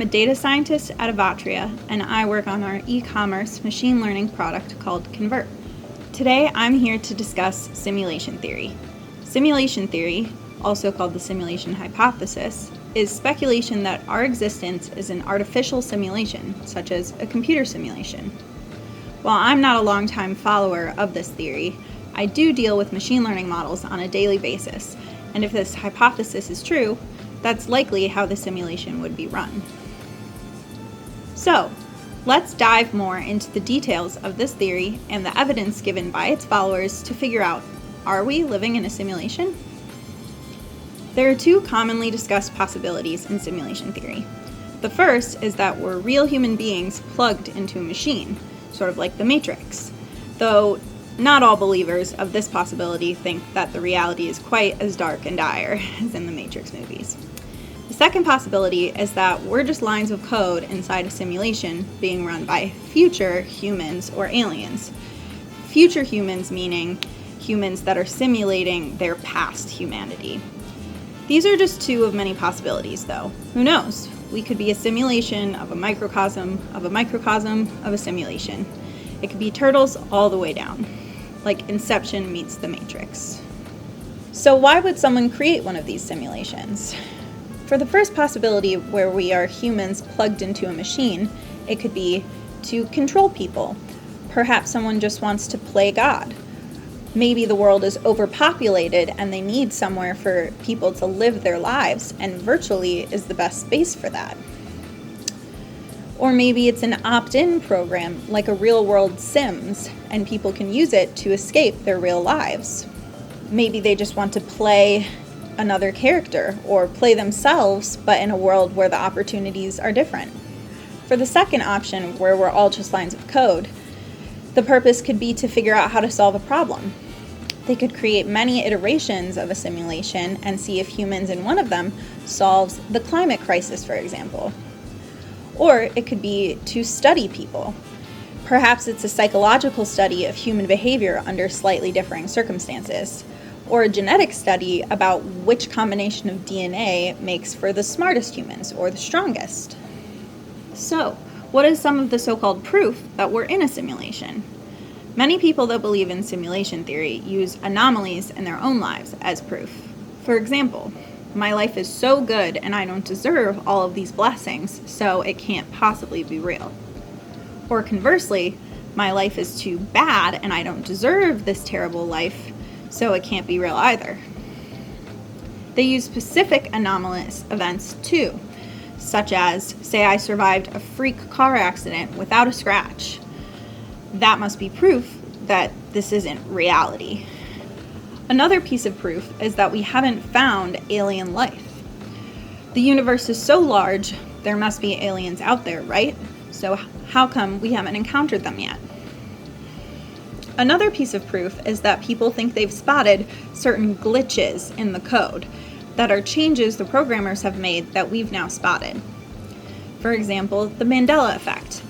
data scientist at Avatria, and I work on our e-commerce machine learning product called Convert. Today, I'm here to discuss simulation theory. Simulation theory, also called the simulation hypothesis, is speculation that our existence is an artificial simulation, such as a computer simulation. While I'm not a long-time follower of this theory, I do deal with machine learning models on a daily basis, and if this hypothesis is true, that's likely how the simulation would be run. So, let's dive more into the details of this theory and the evidence given by its followers to figure out, are we living in a simulation? There are two commonly discussed possibilities in simulation theory. The first is that we're real human beings plugged into a machine, sort of like the Matrix, though not all believers of this possibility think that the reality is quite as dark and dire as in the Matrix movies. The second possibility is that we're just lines of code inside a simulation being run by future humans or aliens. Future humans meaning humans that are simulating their past humanity. These are just two of many possibilities, though. Who knows? We could be a simulation of a microcosm of a microcosm of a simulation. It could be turtles all the way down, like Inception meets the Matrix. So why would someone create one of these simulations? For the first possibility, where we are humans plugged into a machine, it could be to control people. Perhaps someone just wants to play God. Maybe the world is overpopulated and they need somewhere for people to live their lives, and virtually is the best space for that. Or maybe it's an opt-in program, like a real-world Sims, and people can use it to escape their real lives. Maybe they just want to play another character, or play themselves, but in a world where the opportunities are different. For the second option, where we're all just lines of code, the purpose could be to figure out how to solve a problem. They could create many iterations of a simulation and see if humans in one of them solves the climate crisis, for example. Or it could be to study people. Perhaps it's a psychological study of human behavior under slightly differing circumstances, or a genetic study about which combination of DNA makes for the smartest humans or the strongest. So, what is some of the so-called proof that we're in a simulation? Many people that believe in simulation theory use anomalies in their own lives as proof. For example, my life is so good and I don't deserve all of these blessings, so it can't possibly be real. Or conversely, my life is too bad and I don't deserve this terrible life, so it can't be real either. They use specific anomalous events too, such as, say I survived a freak car accident without a scratch. That must be proof that this isn't reality. Another piece of proof is that we haven't found alien life. The universe is so large, there must be aliens out there, right? So how come we haven't encountered them yet? Another piece of proof is that people think they've spotted certain glitches in the code that are changes the programmers have made that we've now spotted. For example, the Mandela effect.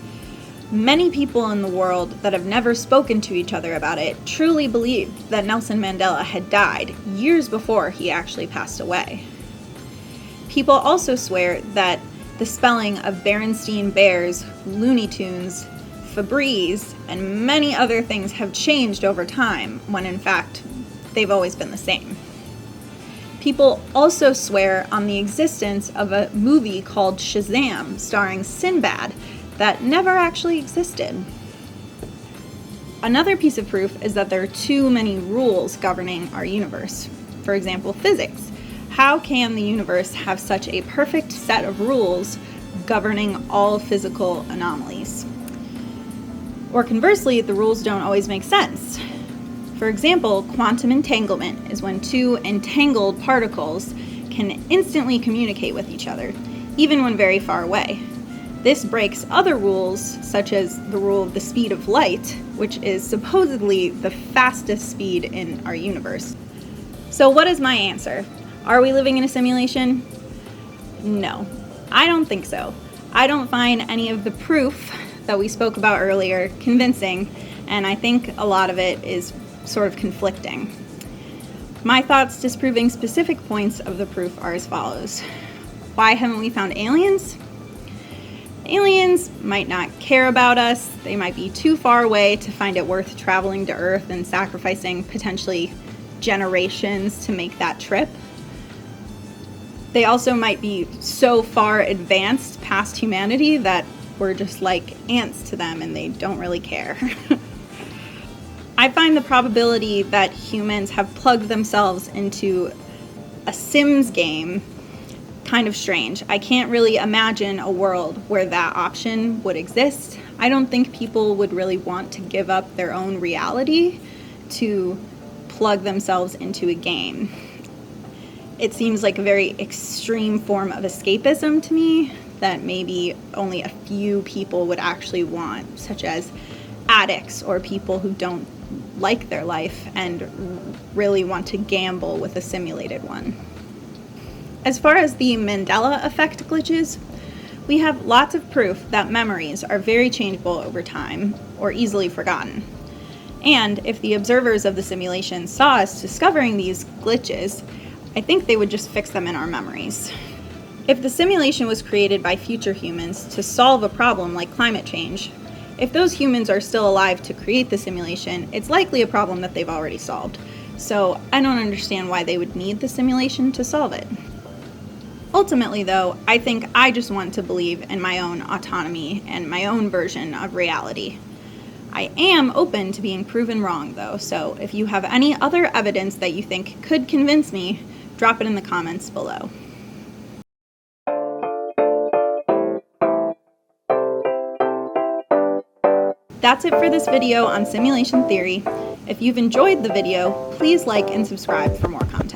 Many people in the world that have never spoken to each other about it truly believed that Nelson Mandela had died years before he actually passed away. People also swear that the spelling of Berenstain Bears, Looney Tunes, Febreze, and many other things have changed over time, when in fact, they've always been the same. People also swear on the existence of a movie called Shazam, starring Sinbad, that never actually existed. Another piece of proof is that there are too many rules governing our universe. For example, physics. How can the universe have such a perfect set of rules governing all physical anomalies? Or conversely, the rules don't always make sense. For example, quantum entanglement is when two entangled particles can instantly communicate with each other, even when very far away. This breaks other rules, such as the rule of the speed of light, which is supposedly the fastest speed in our universe. So what is my answer? Are we living in a simulation? No, I don't think so. I don't find any of the proof that we spoke about earlier convincing, and I think a lot of it is sort of conflicting. My thoughts disproving specific points of the proof are as follows. Why haven't we found aliens? Aliens might not care about us. They might be too far away to find it worth traveling to Earth and sacrificing potentially generations to make that trip. They also might be so far advanced past humanity that we're just like ants to them and they don't really care. I find the probability that humans have plugged themselves into a Sims game kind of strange. I can't really imagine a world where that option would exist. I don't think people would really want to give up their own reality to plug themselves into a game. It seems like a very extreme form of escapism to me that maybe only a few people would actually want, such as addicts or people who don't like their life and really want to gamble with a simulated one. As far as the Mandela effect glitches, we have lots of proof that memories are very changeable over time or easily forgotten. And if the observers of the simulation saw us discovering these glitches, I think they would just fix them in our memories. If the simulation was created by future humans to solve a problem like climate change, if those humans are still alive to create the simulation, it's likely a problem that they've already solved. So I don't understand why they would need the simulation to solve it. Ultimately, though, I think I just want to believe in my own autonomy and my own version of reality. I am open to being proven wrong, though, so if you have any other evidence that you think could convince me, drop it in the comments below. That's it for this video on simulation theory. If you've enjoyed the video, please like and subscribe for more content.